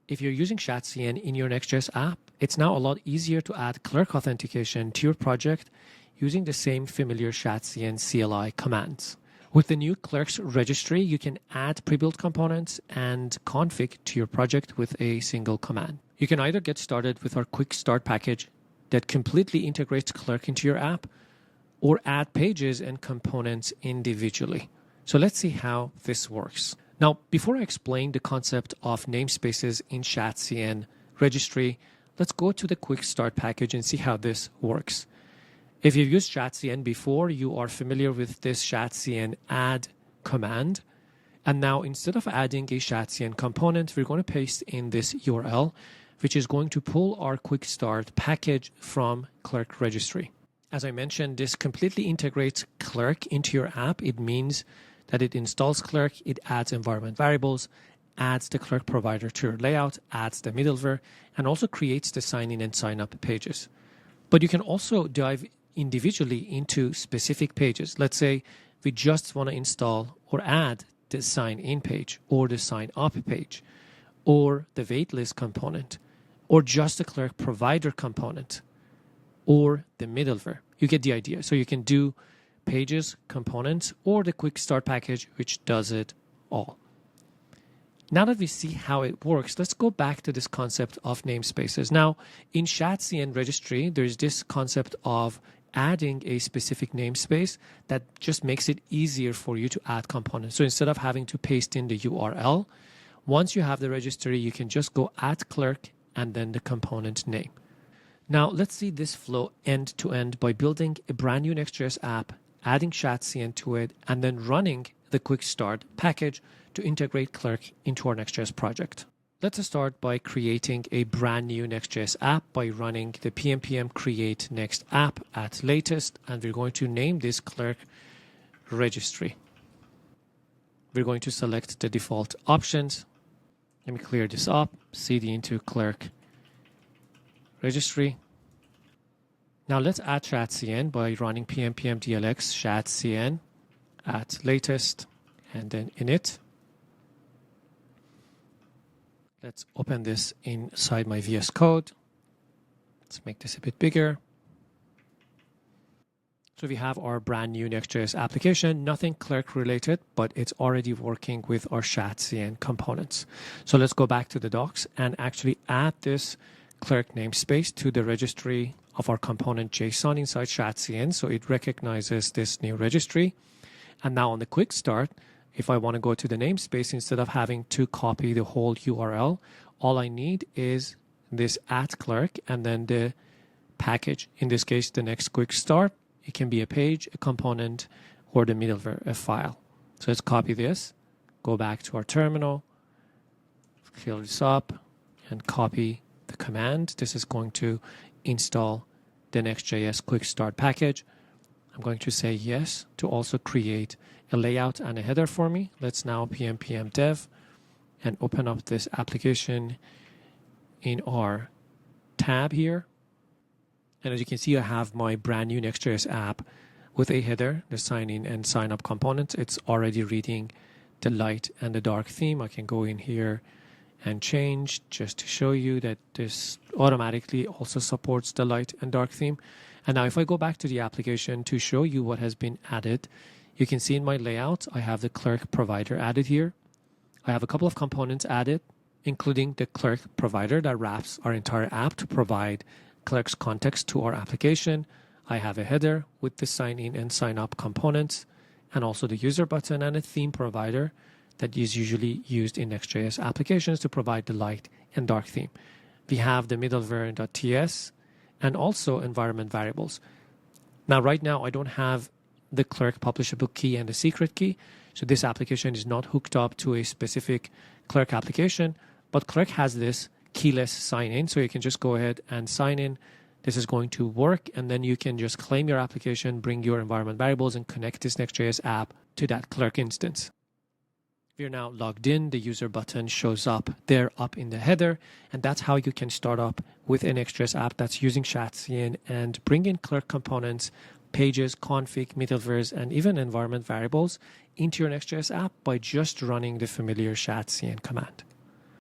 If you're using Shadcn in your Next.js app, it's now a lot easier to add Clerk authentication to your project using the same familiar Shadcn CLI commands. With the new Clerk's registry, you can add pre-built components and config to your project with a single command. You can either get started with our quick start package that completely integrates Clerk into your app, or add pages and components individually. So let's see how this works. Now, before I explain the concept of namespaces in Shadcn Registry, let's go to the quick start package and see how this works. If you've used Shadcn before, you are familiar with this Shadcn add command. And now instead of adding a Shadcn component, we're going to paste in this URL, which is going to pull our quick start package from Clerk Registry. As I mentioned, this completely integrates Clerk into your app. It means that it installs Clerk, it adds environment variables, adds the ClerkProvider to your layout, adds the middleware, and also creates the sign in and sign up pages. But you can also dive individually into specific pages. Let's say we just want to install or add the sign in page or the sign up page or the waitlist component or just the ClerkProvider component or the middleware. You get the idea. So you can do pages, components, or the quick start package, which does it all. Now that we see how it works, let's go back to this concept of namespaces. Now, in Shadcn Registry, there's this concept of adding a specific namespace that just makes it easier for you to add components. So instead of having to paste in the URL, once you have the registry, you can just go add Clerk and then the component name. Now, let's see this flow end to end by building a brand new Next.js app, adding Shadcn to it, and then running the quick start package to integrate Clerk into our Next.js project. Let's start by creating a brand new Next.js app by running the pnpm create next app at latest, and we're going to name this Clerk Registry. We're going to select the default options. Let me clear this up, cd into Clerk Registry. Now let's add Shadcn by running pnpm dlx Shadcn at latest and then init. Let's open this inside my VS Code. Let's make this a bit bigger. So we have our brand new Next.js application, nothing Clerk related, but it's already working with our Shadcn components. So let's go back to the docs and actually add this Clerk namespace to the registry of our component JSON inside Shadcn. So it recognizes this new registry. And now on the quick start, if I want to go to the namespace, instead of having to copy the whole URL, all I need is this add Clerk and then the package. In this case, the next quick start. It can be a page, a component, or the middleware, a file. So let's copy this, go back to our terminal, fill this up, and copy the command. This is going to install the Next.js quick start package. I'm going to say yes to also create a layout and a header for me. Let's now pnpm dev and open up this application in our tab here. And as you can see, I have my brand new Next.js app with a header, the sign in and sign up components. It's already reading the light and the dark theme. I can go in here and change just to show you that this automatically also supports the light and dark theme. And now if I go back to the application to show you what has been added, you can see in my layout, I have the ClerkProvider added here. I have a couple of components added, including the ClerkProvider that wraps our entire app to provide Clerk's context to our application. I have a header with the sign in and sign up components, and also the user button and a theme provider that is usually used in Next.js applications to provide the light and dark theme. We have the middleware.ts and also environment variables. Now, right now, I don't have the Clerk publishable key and the secret key, so this application is not hooked up to a specific Clerk application, but Clerk has this keyless sign in, so you can just go ahead and sign in. This is going to work, and then you can just claim your application, bring your environment variables, and connect this Next.js app to that Clerk instance. We are now logged in. The user button shows up there up in the header, and that's how you can start up with a Next.js app that's using Shadcn and bring in Clerk components, pages, config, middlewares, and even environment variables into your Next.js app by just running the familiar Shadcn command.